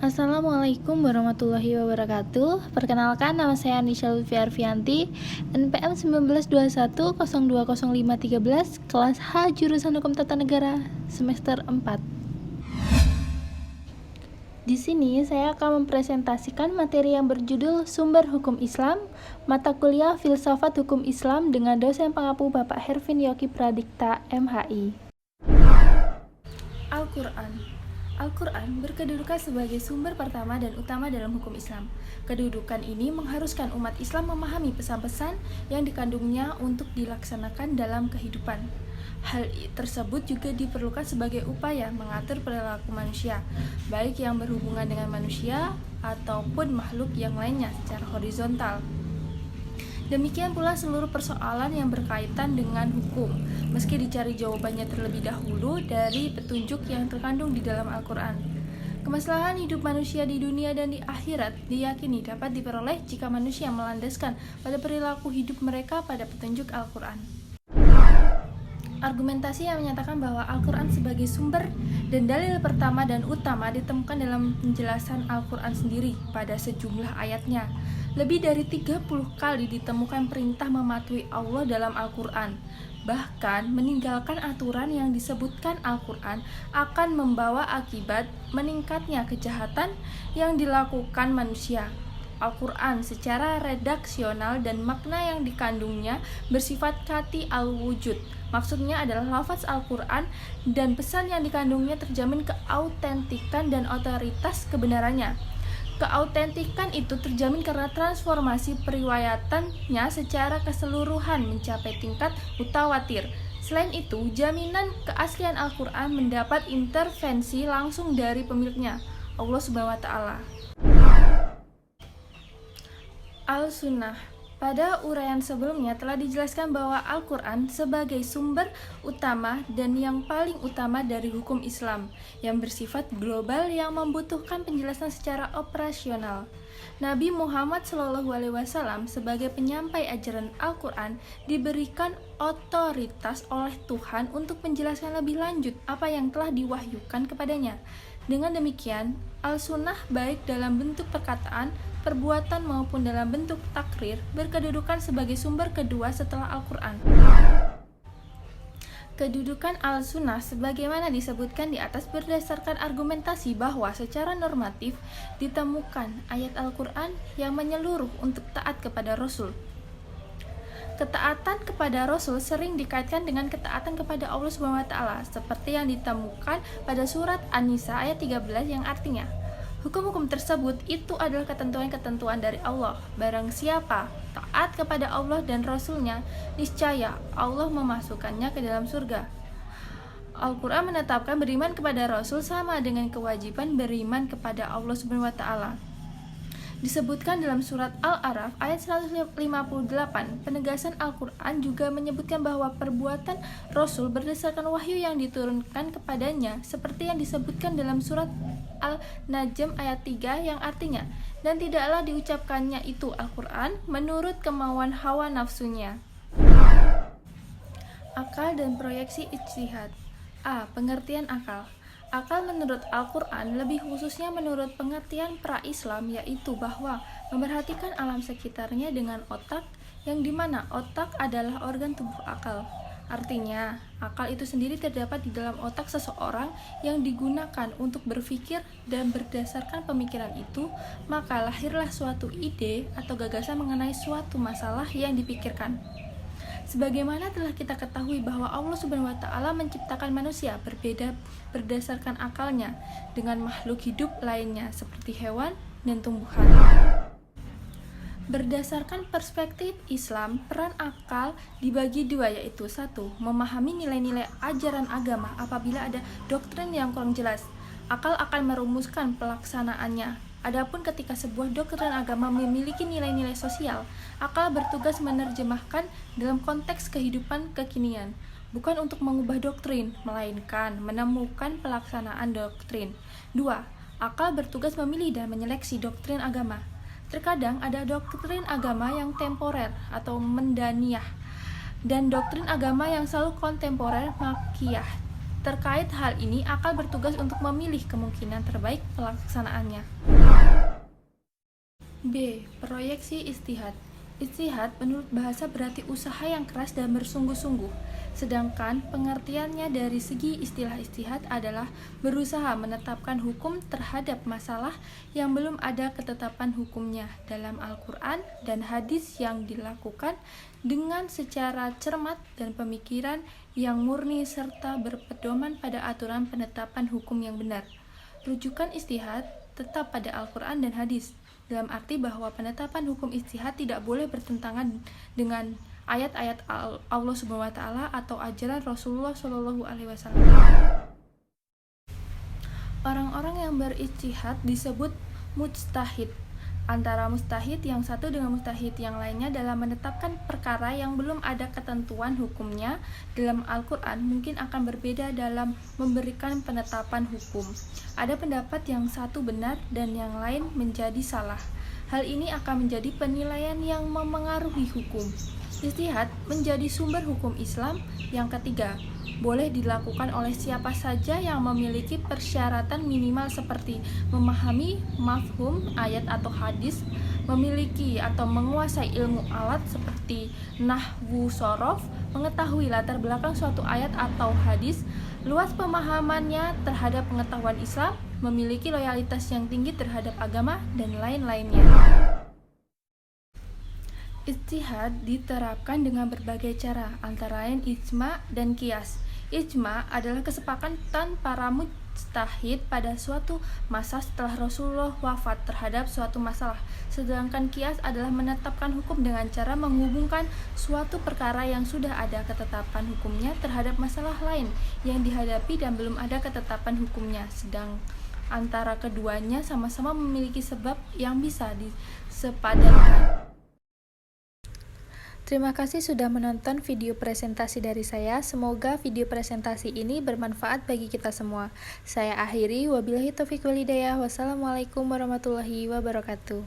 Assalamualaikum warahmatullahi wabarakatuh. Perkenalkan, nama saya Nisha Lutfi Arfianti, NPM 1921020513, kelas H, jurusan Hukum Tata Negara, semester 4. Di sini saya akan mempresentasikan materi yang berjudul Sumber Hukum Islam, mata kuliah Filsafat Hukum Islam dengan dosen pengampu Bapak Hervin Yogi Pradikta, MHI. Al-Quran berkedudukan sebagai sumber pertama dan utama dalam hukum Islam. Kedudukan ini mengharuskan umat Islam memahami pesan-pesan yang dikandungnya untuk dilaksanakan dalam kehidupan. Hal tersebut juga diperlukan sebagai upaya mengatur perilaku manusia, baik yang berhubungan dengan manusia ataupun makhluk yang lainnya secara horizontal. Demikian pula seluruh persoalan yang berkaitan dengan hukum, meski dicari jawabannya terlebih dahulu dari petunjuk yang terkandung di dalam Al-Quran. Kemaslahan hidup manusia di dunia dan di akhirat diyakini dapat diperoleh jika manusia melandaskan pada perilaku hidup mereka pada petunjuk Al-Quran. Argumentasi yang menyatakan bahwa Al-Quran sebagai sumber dan dalil pertama dan utama ditemukan dalam penjelasan Al-Quran sendiri pada sejumlah ayatnya. Lebih dari 30 kali ditemukan perintah mematuhi Allah dalam Al-Quran. Bahkan meninggalkan aturan yang disebutkan Al-Quran akan membawa akibat meningkatnya kejahatan yang dilakukan manusia. Al-Quran secara redaksional dan makna yang dikandungnya bersifat kati al-wujud. Maksudnya adalah lafaz Al-Quran dan pesan yang dikandungnya terjamin keautentikan dan otoritas kebenarannya. Keautentikan itu terjamin karena transformasi periwayatannya secara keseluruhan mencapai tingkat mutawatir. Selain itu, jaminan keaslian Al-Quran mendapat intervensi langsung dari pemiliknya, Allah Subhanahu wa Ta'ala. Al-Sunnah. Pada uraian sebelumnya telah dijelaskan bahwa Al-Quran sebagai sumber utama dan yang paling utama dari hukum Islam yang bersifat global yang membutuhkan penjelasan secara operasional. Nabi Muhammad SAW sebagai penyampai ajaran Al-Quran diberikan otoritas oleh Tuhan untuk menjelaskan lebih lanjut apa yang telah diwahyukan kepadanya. Dengan demikian, Al-Sunnah baik dalam bentuk perkataan, perbuatan maupun dalam bentuk takrir berkedudukan sebagai sumber kedua setelah Al-Quran. Kedudukan Al-Sunnah sebagaimana disebutkan di atas berdasarkan argumentasi bahwa secara normatif ditemukan ayat Al-Quran yang menyeluruh untuk taat kepada Rasul. Ketaatan kepada Rasul sering dikaitkan dengan ketaatan kepada Allah SWT, seperti yang ditemukan pada surat An-Nisa ayat 13 yang artinya, hukum-hukum tersebut itu adalah ketentuan-ketentuan dari Allah. Barang siapa taat kepada Allah dan Rasul-Nya, niscaya Allah memasukkannya ke dalam surga. Al-Quran menetapkan beriman kepada Rasul sama dengan kewajiban beriman kepada Allah Subhanahu wa Ta'ala. Disebutkan dalam surat Al-A'raf ayat 158, penegasan Al-Quran juga menyebutkan bahwa perbuatan Rasul berdasarkan wahyu yang diturunkan kepadanya, seperti yang disebutkan dalam surat Al-Najm ayat 3 yang artinya, dan tidaklah diucapkannya itu Al-Quran menurut kemauan hawa nafsunya. Akal dan proyeksi ijtihad. A. Pengertian akal. Akal menurut Al-Quran, lebih khususnya menurut pengertian pra-Islam, yaitu bahwa memerhatikan alam sekitarnya dengan otak, yang dimana otak adalah organ tubuh akal. Artinya, akal itu sendiri terdapat di dalam otak seseorang yang digunakan untuk berpikir, dan berdasarkan pemikiran itu, maka lahirlah suatu ide atau gagasan mengenai suatu masalah yang dipikirkan. Sebagaimana telah kita ketahui bahwa Allah Subhanahu wa Ta'ala menciptakan manusia berbeda berdasarkan akalnya dengan makhluk hidup lainnya seperti hewan dan tumbuhan. Berdasarkan perspektif Islam, peran akal dibagi dua, yaitu 1. Memahami nilai-nilai ajaran agama. Apabila ada doktrin yang kurang jelas, akal akan merumuskan pelaksanaannya. Adapun ketika sebuah doktrin agama memiliki nilai-nilai sosial, akal bertugas menerjemahkan dalam konteks kehidupan kekinian, bukan untuk mengubah doktrin, melainkan menemukan pelaksanaan doktrin. 2. Akal bertugas memilih dan menyeleksi doktrin agama. Terkadang ada doktrin agama yang temporer atau mendaniyah, dan doktrin agama yang selalu kontemporer makiyah. Terkait hal ini, akal bertugas untuk memilih kemungkinan terbaik pelaksanaannya. B. Proyeksi ijtihad. Ijtihad menurut bahasa berarti usaha yang keras dan bersungguh-sungguh. Sedangkan pengertiannya dari segi istilah ijtihad adalah berusaha menetapkan hukum terhadap masalah yang belum ada ketetapan hukumnya dalam Al-Quran dan hadis, yang dilakukan dengan secara cermat dan pemikiran yang murni serta berpedoman pada aturan penetapan hukum yang benar. Rujukan ijtihad tetap pada Al-Quran dan hadis, dalam arti bahwa penetapan hukum ijtihad tidak boleh bertentangan dengan ayat-ayat Allah Subhanahu wa taala atau ajaran Rasulullah Shallallahu alaihi wasallam. Orang-orang yang berijtihad disebut mujtahid. Antara mujtahid yang satu dengan mujtahid yang lainnya dalam menetapkan perkara yang belum ada ketentuan hukumnya dalam Al-Quran mungkin akan berbeda dalam memberikan penetapan hukum. Ada pendapat yang satu benar dan yang lain menjadi salah. Hal ini akan menjadi penilaian yang memengaruhi hukum. Ijtihad menjadi sumber hukum Islam. Yang ketiga, boleh dilakukan oleh siapa saja yang memiliki persyaratan minimal seperti memahami mafhum ayat atau hadis, memiliki atau menguasai ilmu alat seperti nahwu shorof, mengetahui latar belakang suatu ayat atau hadis, luas pemahamannya terhadap pengetahuan Islam, memiliki loyalitas yang tinggi terhadap agama, dan lain-lainnya. Ijtihad diterapkan dengan berbagai cara, antara lain ijma dan qiyas. Ijma adalah kesepakatan para mujtahid pada suatu masa setelah Rasulullah wafat terhadap suatu masalah. Sedangkan qiyas adalah menetapkan hukum dengan cara menghubungkan suatu perkara yang sudah ada ketetapan hukumnya terhadap masalah lain yang dihadapi dan belum ada ketetapan hukumnya. Sedang antara keduanya sama-sama memiliki sebab yang bisa disepadankan. Terima kasih sudah menonton video presentasi dari saya. Semoga video presentasi ini bermanfaat bagi kita semua. Saya akhiri, wabillahi taufiq wal hidayah. Wassalamualaikum warahmatullahi wabarakatuh.